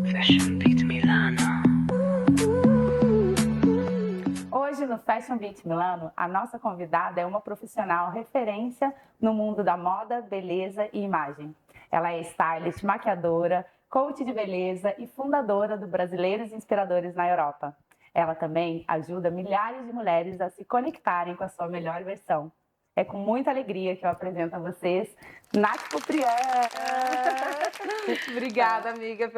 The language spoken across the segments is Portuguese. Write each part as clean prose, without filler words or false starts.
Fashion Beat Milano. Hoje no Fashion Beat Milano, a nossa convidada é uma profissional referência no mundo da moda, beleza e imagem. Ela é stylist, maquiadora, coach de beleza e fundadora do Brasileiros Inspiradores na Europa. Ela também ajuda milhares de mulheres a se conectarem com a sua melhor versão. É com muita alegria que eu apresento a vocês Nath Poprian. Obrigada, amiga,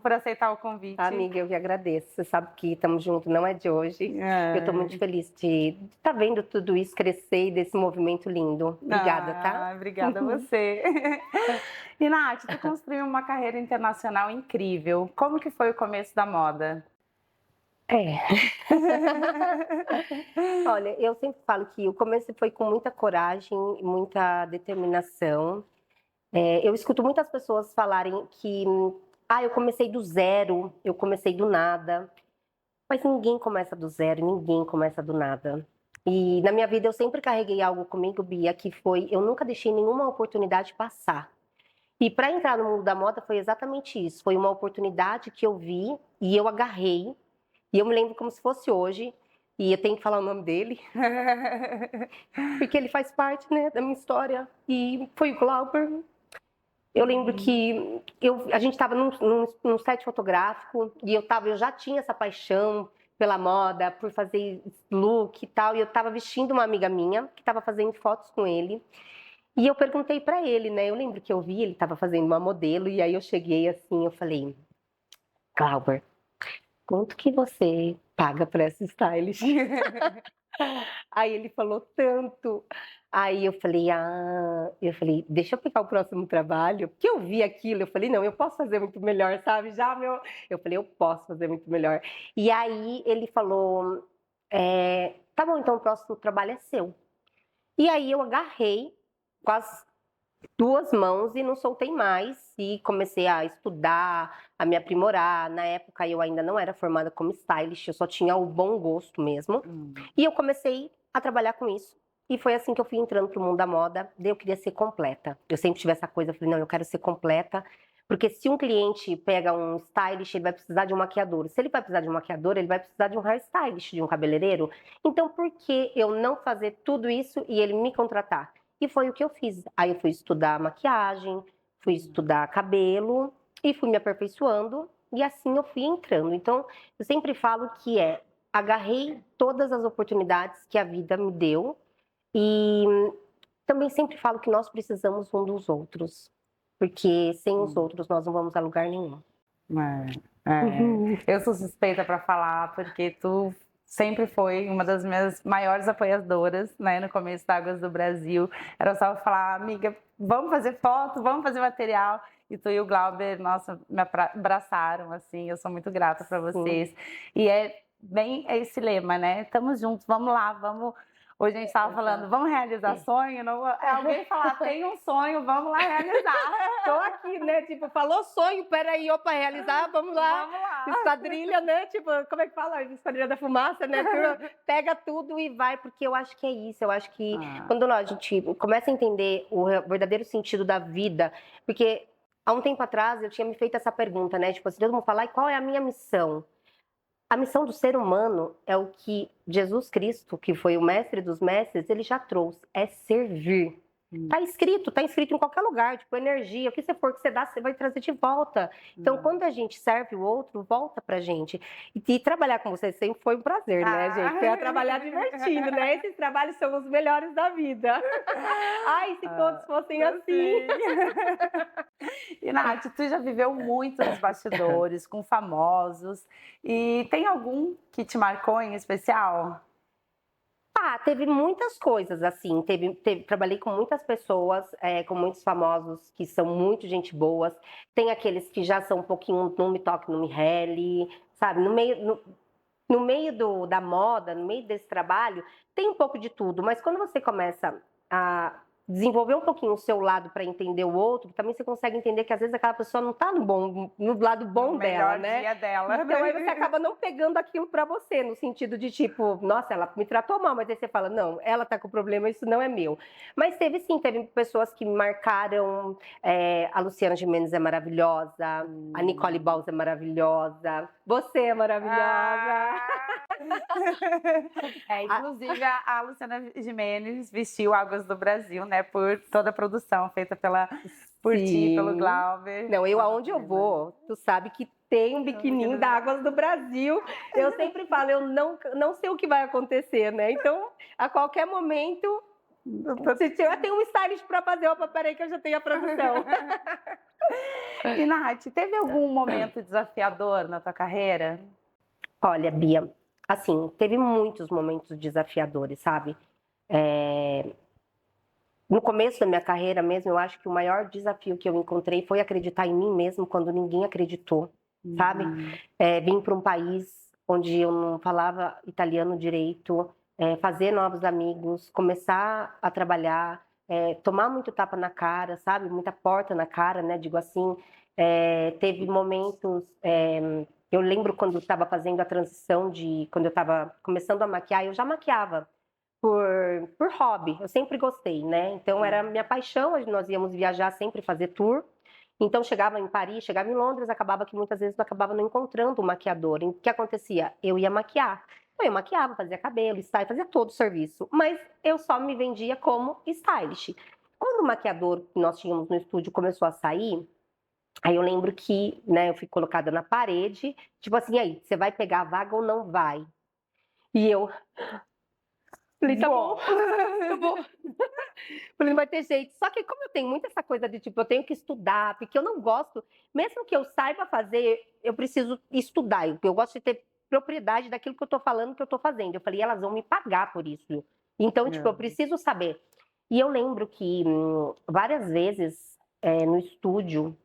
por aceitar o convite. Amiga, eu que agradeço. Você sabe que estamos juntos, não é de hoje. Eu estou muito feliz de estar vendo tudo isso crescer e desse movimento lindo. Obrigada, tá? Obrigada a você. E, Nath, tu construiu uma carreira internacional incrível. Como que foi o começo da moda? Olha, eu sempre falo que o começo foi com muita coragem, muita determinação. Eu escuto muitas pessoas falarem que eu comecei do zero, eu comecei do nada. Mas ninguém começa do zero, ninguém começa do nada. E na minha vida eu sempre carreguei algo comigo, Bia, que foi, eu nunca deixei nenhuma oportunidade passar. E para entrar no mundo da moda foi exatamente isso. Foi uma oportunidade que eu vi e eu agarrei. E eu me lembro como se fosse hoje. E eu tenho que falar o nome dele. Porque ele faz parte, né, da minha história. E foi o Glauber. Eu lembro que a gente estava num set fotográfico e eu já tinha essa paixão pela moda, por fazer look e tal. E eu estava vestindo uma amiga minha que estava fazendo fotos com ele. E eu perguntei para ele, né? Eu lembro que eu vi, ele estava fazendo uma modelo. E aí eu cheguei assim, eu falei, Glauber, quanto que você paga para essa stylist? Aí ele falou tanto. Aí eu falei, deixa eu pegar o próximo trabalho, porque eu vi aquilo, eu falei, não, eu posso fazer muito melhor, sabe? Eu falei, eu posso fazer muito melhor. E aí ele falou, tá bom, então o próximo trabalho é seu. E aí eu agarrei com as duas mãos e não soltei mais e comecei a estudar, a me aprimorar. Na época eu ainda não era formada como stylist, eu só tinha o bom gosto mesmo. E eu comecei a trabalhar com isso. E foi assim que eu fui entrando pro mundo da moda. Daí eu queria ser completa. Eu sempre tive essa coisa, eu falei, não, eu quero ser completa. Porque se um cliente pega um stylist, ele vai precisar de um maquiador. Se ele vai precisar de um maquiador, ele vai precisar de um hairstylist, de um cabeleireiro. Então, por que eu não fazer tudo isso e ele me contratar? E foi o que eu fiz. Aí eu fui estudar maquiagem, fui estudar cabelo e fui me aperfeiçoando. E assim eu fui entrando. Então, eu sempre falo que agarrei todas as oportunidades que a vida me deu. E também sempre falo que nós precisamos um dos outros. Porque sem os outros nós não vamos a lugar nenhum. Eu sou suspeita para falar, porque tu sempre foi uma das minhas maiores apoiadoras, né, no começo da Águas do Brasil. Era só falar, amiga, vamos fazer foto, vamos fazer material. E tu e o Glauber, nossa, me abraçaram, assim, eu sou muito grata para vocês. E é bem esse lema, né? Estamos juntos, vamos lá, vamos. Hoje a gente estava falando, vamos realizar sonho? Não, alguém falar, tem um sonho, vamos lá realizar. Tô aqui, né? Tipo, falou sonho, peraí, opa, realizar, vamos lá. Vamos lá. Esquadrilha, né? Tipo, como é que fala? Esquadrilha da fumaça, né? Pega tudo e vai, porque eu acho que é isso. Eu acho que quando a gente começa a entender o verdadeiro sentido da vida, porque há um tempo atrás eu tinha me feito essa pergunta, né? Tipo, assim, todo mundo fala, e qual é a minha missão? A missão do ser humano é o que Jesus Cristo, que foi o mestre dos mestres, ele já trouxe, é servir. Tá escrito em qualquer lugar, tipo, energia, o que você for que você dá, você vai trazer de volta. Então, quando a gente serve o outro, volta pra gente. E trabalhar com você sempre foi um prazer, né, gente? É trabalhar divertido, né? Esses trabalhos são os melhores da vida. Ai, se todos fossem assim. E, Nath, tu já viveu muito nos bastidores, com famosos, e tem algum que te marcou em especial? Teve muitas coisas, assim, trabalhei com muitas pessoas, com muitos famosos que são muito gente boas, tem aqueles que já são um pouquinho, não me toque, não me rele, sabe, no meio da moda, no meio desse trabalho, tem um pouco de tudo, mas quando você começa a desenvolver um pouquinho o seu lado para entender o outro, também você consegue entender que às vezes aquela pessoa não tá no lado bom No dela, melhor né? dia dela. Então aí você acaba não pegando aquilo para você, no sentido de tipo, nossa, ela me tratou mal, mas aí você fala, não, ela tá com problema, isso não é meu. Mas teve sim, teve pessoas que me marcaram, a Luciana Gimenez é maravilhosa, a Nicole Balls é maravilhosa, você é maravilhosa. Inclusive, a Luciana Gimenez vestiu Águas do Brasil, né? Por toda a produção feita por ti, pelo Sim. Glauber. Não, eu aonde eu vou, tu sabe que tem um biquininho da Águas do Brasil. Eu sempre falo, eu não sei o que vai acontecer, né? Então, a qualquer momento, se eu tenho um stylist para fazer, opa, peraí que eu já tenho a produção. E, Nath, teve algum momento desafiador na tua carreira? Olha, Bia, assim, teve muitos momentos desafiadores, sabe? No começo da minha carreira mesmo, eu acho que o maior desafio que eu encontrei foi acreditar em mim mesmo quando ninguém acreditou, sabe? Vim para um país onde eu não falava italiano direito, fazer novos amigos, começar a trabalhar, tomar muito tapa na cara, sabe? Muita porta na cara, né? Digo assim, teve momentos... eu lembro quando eu estava fazendo a transição quando eu estava começando a maquiar, eu já maquiava por hobby, eu sempre gostei, né? Então era minha paixão, nós íamos viajar sempre fazer tour. Então chegava em Paris, chegava em Londres, acabava que muitas vezes eu acabava não encontrando um maquiador. E o que acontecia? Eu ia maquiar. Então, eu maquiava, fazia cabelo, style, fazia todo o serviço, mas eu só me vendia como stylist. Quando o maquiador que nós tínhamos no estúdio começou a sair, aí eu lembro que, né, eu fui colocada na parede, tipo assim, aí, você vai pegar a vaga ou não vai? E eu falei, tá bom, eu vou. Falei, não vai ter jeito. Só que como eu tenho muito essa coisa de, tipo, eu tenho que estudar, porque eu não gosto, mesmo que eu saiba fazer, eu preciso estudar. Eu gosto de ter propriedade daquilo que eu tô falando, que eu tô fazendo. Eu falei, elas vão me pagar por isso. Então, tipo, eu preciso saber. E eu lembro que várias vezes no estúdio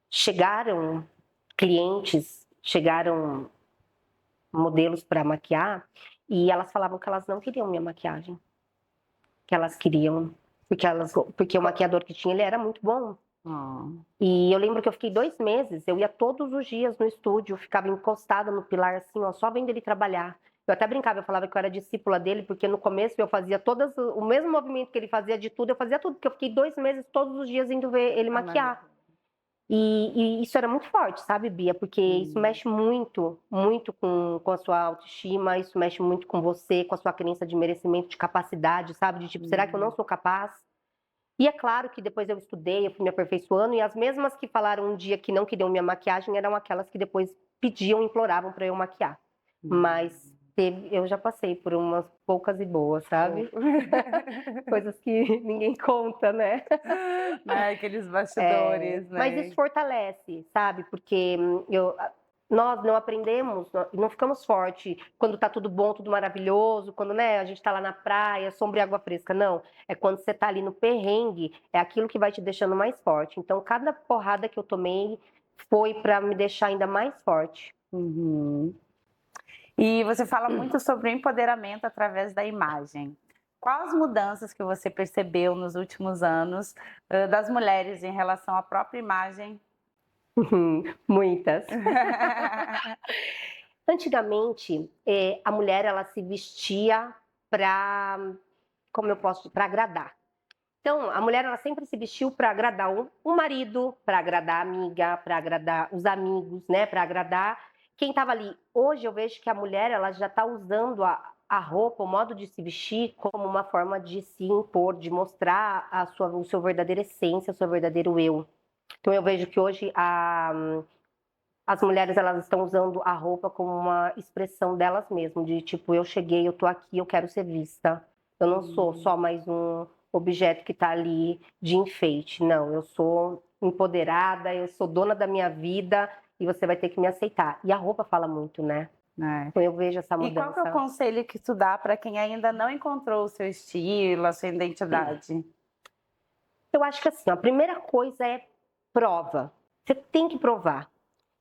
chegaram clientes, chegaram modelos para maquiar, e elas falavam que elas não queriam minha maquiagem. Que elas queriam, porque o maquiador que tinha, ele era muito bom. E eu lembro que eu fiquei 2 meses, eu ia todos os dias no estúdio, ficava encostada no pilar assim, ó, só vendo ele trabalhar. Eu até brincava, eu falava que eu era discípula dele, porque no começo eu fazia o mesmo movimento que ele fazia de tudo, eu fazia tudo, porque eu fiquei 2 meses todos os dias indo ver ele maquiar. E isso era muito forte, sabe, Bia? Porque isso mexe muito, muito com a sua autoestima, isso mexe muito com você, com a sua crença de merecimento, de capacidade, sabe? De tipo, será que eu não sou capaz? E é claro que depois eu estudei, eu fui me aperfeiçoando, e as mesmas que falaram um dia que não queriam minha maquiagem eram aquelas que depois pediam, imploravam para eu maquiar. Mas eu já passei por umas poucas e boas, sabe? Coisas que ninguém conta, né? Aqueles bastidores, né? Mas isso fortalece, sabe? Porque nós não aprendemos, não ficamos fortes quando tá tudo bom, tudo maravilhoso, quando, né, a gente tá lá na praia, sombra e água fresca. Não, é quando você tá ali no perrengue, é aquilo que vai te deixando mais forte. Então, cada porrada que eu tomei foi para me deixar ainda mais forte. E você fala muito sobre o empoderamento através da imagem. Quais as mudanças que você percebeu nos últimos anos das mulheres em relação à própria imagem? Muitas. Antigamente, a mulher ela se vestia para, como eu posso, para agradar. Então, a mulher ela sempre se vestiu para agradar o marido, para agradar a amiga, para agradar os amigos, né? Para agradar quem estava ali. Hoje eu vejo que a mulher ela já está usando a roupa, o modo de se vestir, como uma forma de se impor, de mostrar o seu verdadeiro essência, o seu verdadeiro eu. Então, eu vejo que hoje as mulheres elas estão usando a roupa como uma expressão delas mesmas, de tipo, eu cheguei, eu tô aqui, eu quero ser vista. Eu não sou só mais um objeto que tá ali de enfeite. Não, eu sou empoderada, eu sou dona da minha vida e você vai ter que me aceitar. E a roupa fala muito, né? Então eu vejo essa mudança. E qual que é o conselho que tu dá para quem ainda não encontrou o seu estilo, a sua identidade? Eu acho que assim, a primeira coisa é prova. Você tem que provar.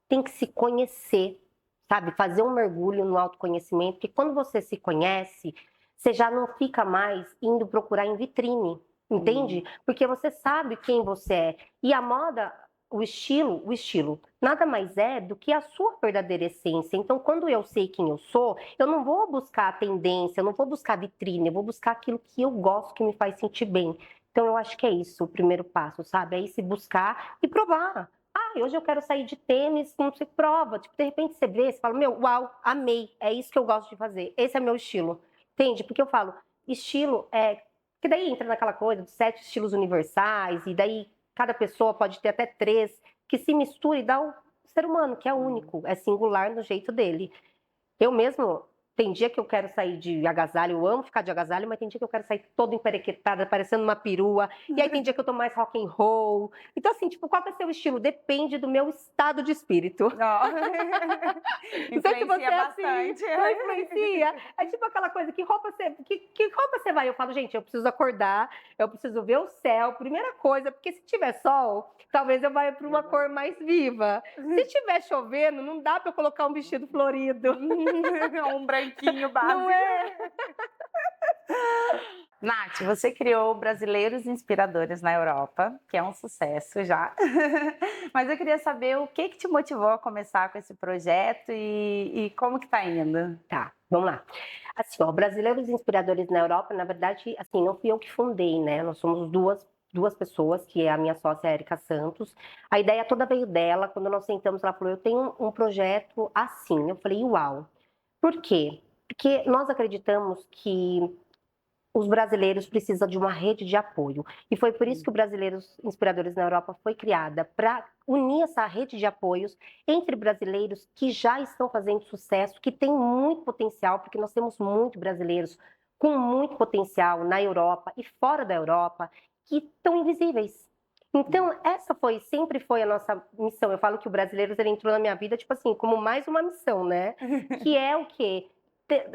Tem que se conhecer, sabe? Fazer um mergulho no autoconhecimento, porque quando você se conhece, você já não fica mais indo procurar em vitrine. entende? Porque você sabe quem você é. E a moda, o estilo, nada mais é do que a sua verdadeira essência. Então, quando eu sei quem eu sou, eu não vou buscar a tendência, eu não vou buscar vitrine, eu vou buscar aquilo que eu gosto, que me faz sentir bem. Então, eu acho que é isso o primeiro passo, sabe? É ir se buscar e provar. Ah, hoje eu quero sair de tênis, não se prova. Tipo, de repente você vê, você fala, meu, uau, amei, é isso que eu gosto de fazer, esse é meu estilo. Entende? Porque eu falo, estilo é. Que daí entra naquela coisa dos 7 estilos universais, e daí cada pessoa pode ter até 3, que se mistura e dá o ser humano, que é único, é singular no jeito dele. Eu mesmo, tem dia que eu quero sair de agasalho, eu amo ficar de agasalho, mas tem dia que eu quero sair toda emperequetada, parecendo uma perua. E aí tem dia que eu tô mais rock and roll. Então, assim, tipo, qual vai ser o estilo? Depende do meu estado de espírito. Não sei se você é assim, bastante. não influencia. É tipo aquela coisa, que roupa você vai? Eu falo, gente, eu preciso acordar, eu preciso ver o céu, primeira coisa, porque se tiver sol, talvez eu vá para uma cor mais viva. Se tiver chovendo, não dá para eu colocar um vestido florido. Um branquinho básico. Não é? Nath, você criou Brasileiros Inspiradores na Europa, que é um sucesso já. Mas eu queria saber o que te motivou a começar com esse projeto e como que tá indo? Tá, vamos lá. Assim, ó, Brasileiros Inspiradores na Europa, na verdade, assim, não fui eu que fundei, né? Nós somos duas pessoas, que é a minha sócia, a Erika Santos. A ideia toda veio dela. Quando nós sentamos, ela falou, eu tenho um projeto assim. Eu falei, uau. Por quê? Porque nós acreditamos que os brasileiros precisam de uma rede de apoio. E foi por isso que o Brasileiros Inspiradores na Europa foi criada, para unir essa rede de apoios entre brasileiros que já estão fazendo sucesso, que tem muito potencial, porque nós temos muitos brasileiros com muito potencial na Europa e fora da Europa, que estão invisíveis. Então, sempre foi a nossa missão. Eu falo que o Brasileiros, ele entrou na minha vida, tipo assim, como mais uma missão, né? Que é o quê?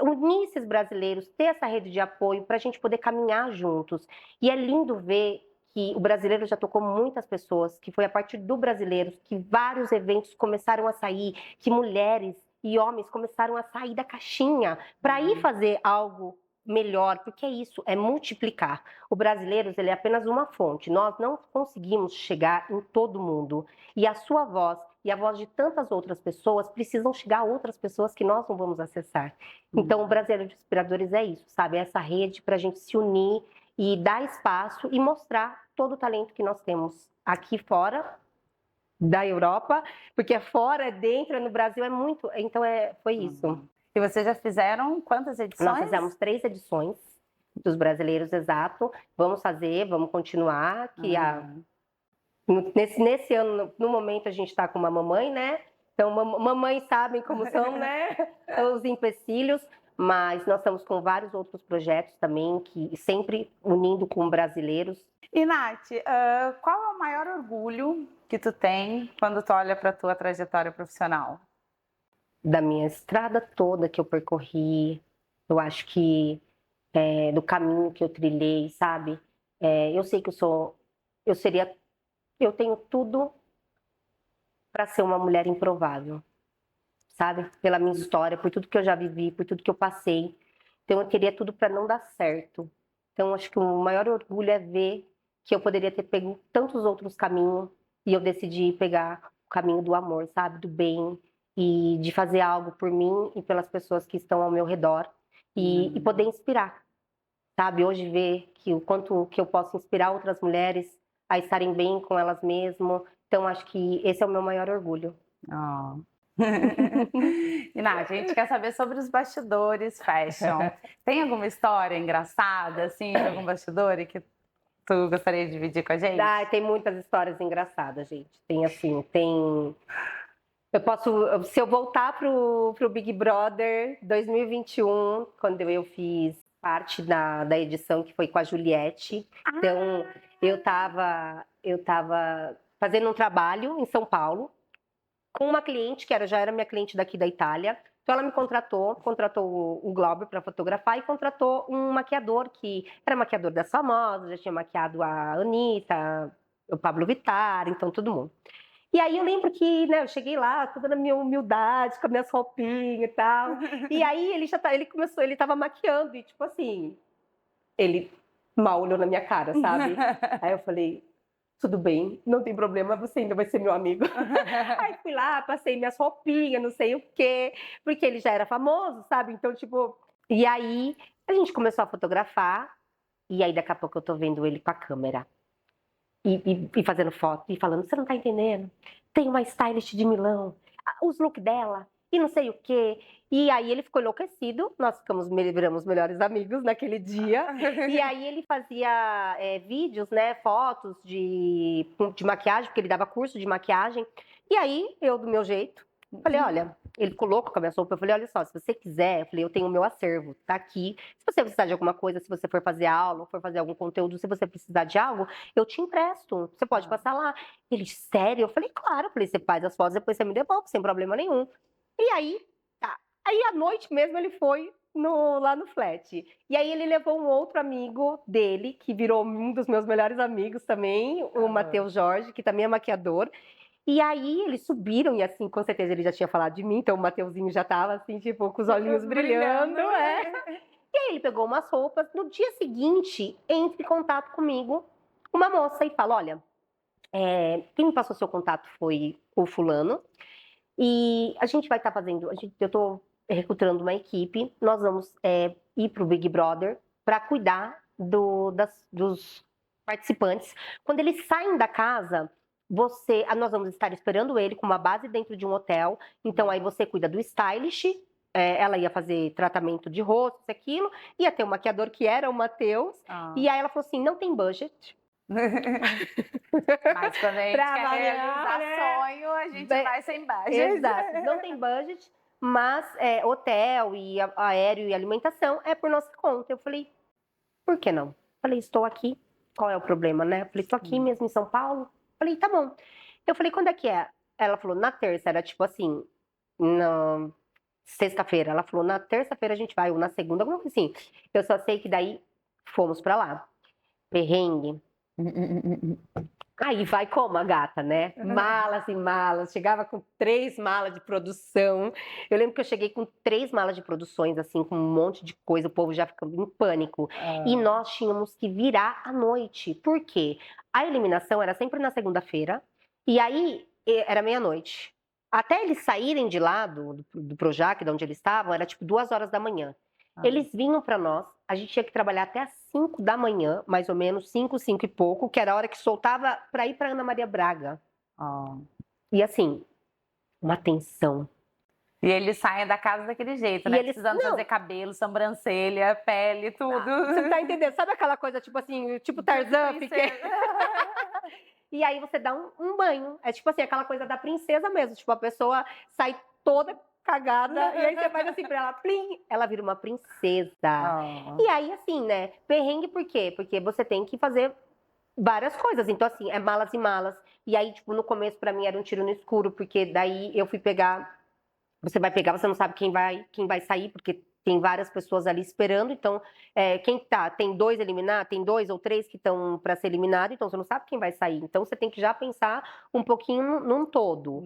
Unir esses brasileiros, ter essa rede de apoio para a gente poder caminhar juntos. E é lindo ver que o brasileiro já tocou muitas pessoas, que foi a partir do Brasileiros que vários eventos começaram a sair, que mulheres e homens começaram a sair da caixinha para ir fazer algo melhor, porque é isso, é multiplicar. O Brasileiros, ele é apenas uma fonte. Nós não conseguimos chegar em todo mundo. E a sua voz e a voz de tantas outras pessoas precisam chegar a outras pessoas que nós não vamos acessar. Então, o Brasileiro de Inspiradores é isso, sabe? É essa rede para a gente se unir e dar espaço e mostrar todo o talento que nós temos aqui fora da Europa, porque fora, dentro, no Brasil é muito. Então, foi isso. E vocês já fizeram quantas edições? Nós fizemos 3 edições dos Brasileiros, exato. Vamos continuar, que nesse ano, no momento, a gente está com uma mamãe, né? Então, mamães sabem como são, né? Os empecilhos, mas nós estamos com vários outros projetos também, que sempre unindo com brasileiros. E, Nath, qual é o maior orgulho que tu tem quando tu olha para a tua trajetória profissional? Da minha estrada toda que eu percorri, eu acho que do caminho que eu trilhei, sabe? Eu sei que eu tenho tudo para ser uma mulher improvável, sabe? Pela minha história, por tudo que eu já vivi, por tudo que eu passei. Então eu teria tudo para não dar certo. Então acho que o maior orgulho é ver que eu poderia ter pego tantos outros caminhos e eu decidi pegar o caminho do amor, sabe? Do bem e de fazer algo por mim e pelas pessoas que estão ao meu redor e poder inspirar, sabe? Hoje ver que o quanto que eu posso inspirar outras mulheres a estarem bem com elas mesmas. Então acho que esse é o meu maior orgulho. Oh. E Nath, a gente quer saber sobre os bastidores fashion. Tem alguma história engraçada, assim, de algum bastidor que tu gostaria de dividir com a gente? Tem muitas histórias engraçadas, gente. Se eu voltar pro Big Brother 2021, quando eu fiz parte da edição que foi com a Juliette. Então, eu tava fazendo um trabalho em São Paulo com uma cliente que já era minha cliente daqui da Itália. Então, ela me contratou o Glauber para fotografar e contratou um maquiador que era maquiador das famosas, já tinha maquiado a Anitta, o Pablo Vittar, então todo mundo. E aí eu lembro que, né, eu cheguei lá, toda na minha humildade, com as minhas roupinhas e tal. E aí ele tava maquiando e tipo assim, ele mal olhou na minha cara, sabe? Aí eu falei, tudo bem, não tem problema, você ainda vai ser meu amigo. Aí fui lá, passei minhas roupinhas, não sei o quê, porque ele já era famoso, sabe? Então, tipo... E aí, a gente começou a fotografar, e aí daqui a pouco eu tô vendo ele com a câmera. E fazendo foto, e falando, você não tá entendendo? Tem uma stylist de Milão, os looks dela, e não sei o quê. E aí ele ficou enlouquecido, nós viramos melhores amigos naquele dia. E aí ele fazia vídeos, né, fotos de maquiagem, porque ele dava curso de maquiagem. E aí, eu do meu jeito, falei, olha, ele ficou louco com a minha roupa. Eu falei, olha só, se você quiser, eu falei, eu tenho o meu acervo, tá aqui. Se você precisar de alguma coisa, se você for fazer aula, for fazer algum conteúdo, se você precisar de algo, eu te empresto. Você pode passar lá. Ele, sério? Eu falei, claro. Eu falei, você faz as fotos, depois você me devolve, sem problema nenhum. E aí, tá. Aí, à noite mesmo, ele foi lá no flat. E aí, ele levou um outro amigo dele, que virou um dos meus melhores amigos também, o Matheus Jorge, que também é maquiador. E aí eles subiram, e assim, com certeza ele já tinha falado de mim, então o Mateuzinho já tava assim, tipo, com os olhinhos brilhando. E aí ele pegou umas roupas. No dia seguinte, entra em contato comigo uma moça e fala, olha, quem me passou seu contato foi o fulano, e a gente vai estar fazendo, eu tô recrutando uma equipe, nós vamos ir pro Big Brother para cuidar dos participantes. Quando eles saem da casa, nós vamos estar esperando ele com uma base dentro de um hotel. Então aí você cuida do stylish, ela ia fazer tratamento de rosto, isso, aquilo, ia ter um maquiador que era o Matheus. E aí ela falou assim, não tem budget. Mas quando a gente Pra quer variar, realizar sonho, a gente vai sem budget. Exato, não tem budget, mas hotel e aéreo e alimentação é por nossa conta. Eu falei, por que não? Falei, estou aqui, qual é o problema, né? Falei, estou aqui mesmo em São Paulo. Falei, tá bom. Eu falei, quando é que é? Ela falou, na terça, era tipo assim, na sexta-feira. Ela falou, na terça-feira a gente vai, ou na segunda, alguma coisa assim. Eu só sei que daí fomos pra lá. Perrengue. Aí vai como a gata, né? Malas e malas. Chegava com 3 malas de produção. Eu lembro que eu cheguei com 3 malas de produções, assim, com um monte de coisa. O povo já ficando em pânico. E nós tínhamos que virar à noite. Por quê? A eliminação era sempre na segunda-feira. E aí, era meia-noite. Até eles saírem de lá, do Projac, de onde eles estavam, era tipo 2 horas da manhã. Eles vinham para nós, a gente tinha que trabalhar até às 5 da manhã, mais ou menos, 5 e pouco, que era a hora que soltava para ir para Ana Maria Braga. E assim, uma tensão. E eles saem da casa daquele jeito, né? Precisando fazer cabelo, sobrancelha, pele, tudo. Você tá entendendo? Sabe aquela coisa, tipo assim, tipo Tarzan? E aí você dá um banho. É tipo assim, aquela coisa da princesa mesmo. Tipo, a pessoa sai toda cagada, e aí você faz assim pra ela, plim, ela vira uma princesa. E aí, assim, né, perrengue por quê? Porque você tem que fazer várias coisas, então assim, é malas e malas. E aí, tipo, no começo pra mim era um tiro no escuro, porque daí eu fui pegar, você vai pegar, você não sabe quem vai sair, porque tem várias pessoas ali esperando, então, quem tá, tem 2 eliminados, tem 2 ou 3 que estão para ser eliminado, então você não sabe quem vai sair, então você tem que já pensar um pouquinho num todo.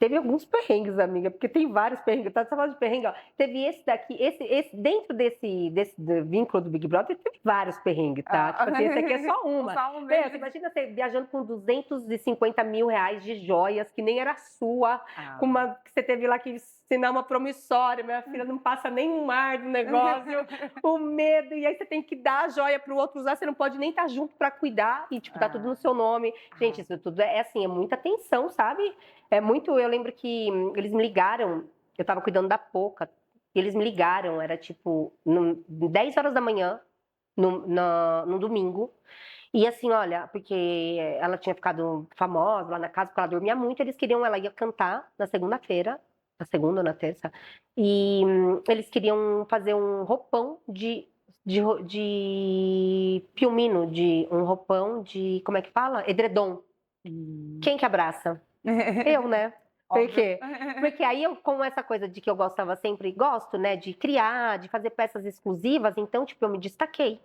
Teve alguns perrengues, amiga, porque tem vários perrengues. Tá falando de perrengue, ó. Teve esse daqui, esse dentro desse vínculo do Big Brother, teve vários perrengues, tá? Tipo assim, esse aqui é só uma. Você imagina você viajando com 250 mil reais de joias, que nem era sua, com uma que você teve lá que assinar uma promissória, minha filha não passa nem um ar do negócio, o medo, e aí você tem que dar a joia pro outro usar, você não pode nem estar junto pra cuidar, e tipo, tá tudo no seu nome. Gente, isso tudo é assim, é muita tensão, sabe? É muito, eu lembro que eles me ligaram, eu tava cuidando da Poca, e eles me ligaram, era tipo 10 horas da manhã, no domingo, e assim, olha, porque ela tinha ficado famosa lá na casa, porque ela dormia muito, ela ia cantar na segunda-feira, na segunda ou na terça, e eles queriam fazer um roupão de piumino, um roupão de, como é que fala? Edredom. Quem que abraça? Eu, né? Por quê? Porque aí eu, com essa coisa de que eu gosto, né, de criar, de fazer peças exclusivas, então, tipo, eu me destaquei.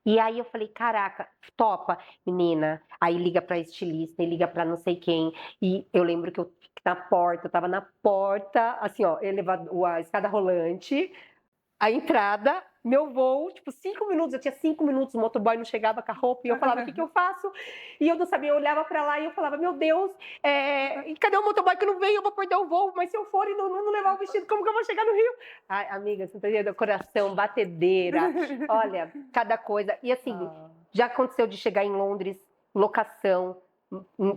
E aí eu falei, caraca, topa, menina. Aí liga pra estilista, e liga pra não sei quem. E eu lembro que eu tava na porta, assim, ó, a escada rolante, a entrada, meu voo, tipo, 5 minutos, eu tinha 5 minutos, o motoboy não chegava com a roupa, e eu falava, o que eu faço? E eu não sabia, eu olhava pra lá e eu falava, meu Deus, e cadê o motoboy que não veio? Eu vou perder o voo, mas se eu for e não levar o vestido, como que eu vou chegar no Rio? Ai, amiga, você tá entendendo? Coração, batedeira, olha, cada coisa. E assim, já aconteceu de chegar em Londres, locação,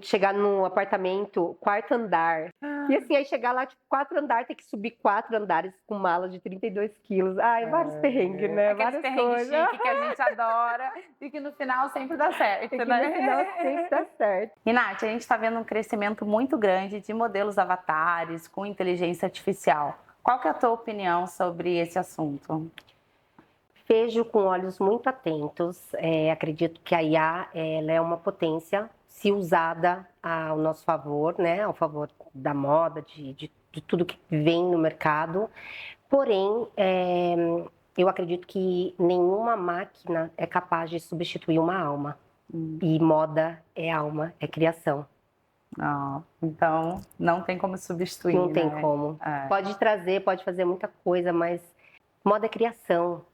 chegar num apartamento, 4º andar. E assim, aí chegar lá, tipo, 4 andares, ter que subir 4 andares com mala de 32 quilos. Ai, vários perrengues, né? Aqueles Várias perrengues coisas. chique que a gente adora e que no final sempre dá certo, E que né? no final sempre dá certo. E, Nath, a gente está vendo um crescimento muito grande de modelos avatares com inteligência artificial. Qual que é a tua opinião sobre esse assunto? Vejo com olhos muito atentos. Acredito que a IA ela é uma potência, se usada ao nosso favor, né? Ao favor da moda, de tudo que vem no mercado. Porém, eu acredito que nenhuma máquina é capaz de substituir uma alma. E moda é alma, é criação. Então, não tem como substituir, Não tem né? como. Pode trazer, pode fazer muita coisa, mas moda é criação.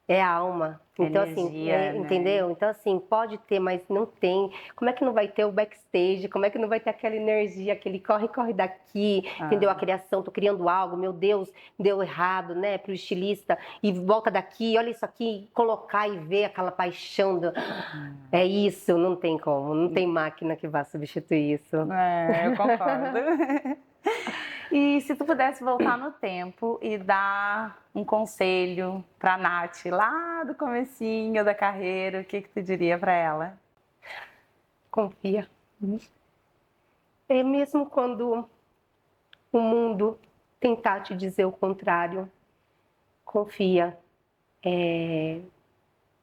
É a alma. Então, Energia, assim, né? entendeu? Então, assim, pode ter, mas não tem. Como é que não vai ter o backstage? Como é que não vai ter aquela energia, aquele corre daqui, entendeu? A criação, tô criando algo, meu Deus, deu errado, né? Pro estilista, e volta daqui, olha isso aqui, colocar e ver aquela paixão. É isso, não tem como. Não tem máquina que vá substituir isso. Eu concordo. E se tu pudesse voltar no tempo e dar um conselho para Nath lá do comecinho da carreira, o que tu diria para ela? Confia. Mesmo quando o mundo tentar te dizer o contrário, confia.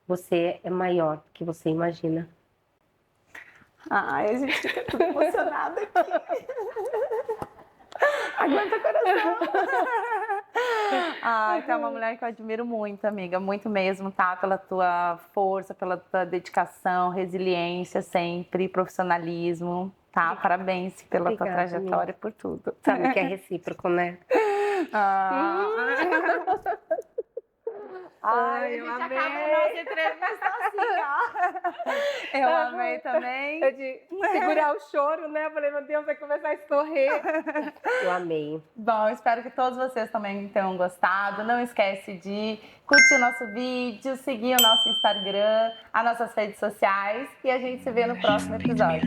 Você é maior do que você imagina. Ai, a gente fica tudo emocionada aqui. Aguenta o coração. Ai, tu é uma mulher que eu admiro muito, amiga, muito mesmo, tá? Pela tua força, pela tua dedicação, resiliência sempre, profissionalismo, tá? Parabéns pela tua Obrigada, trajetória e por tudo. Sabe que é recíproco, né? Ai, eu a gente amei. acaba a nossa entrevista assim, ó. Eu amei também. Eu de segurar o choro, né? Eu falei, meu Deus, vai começar a escorrer. Eu amei. Bom, espero que todos vocês também tenham gostado. Não esquece de curtir o nosso vídeo, seguir o nosso Instagram, as nossas redes sociais e a gente se vê no próximo episódio.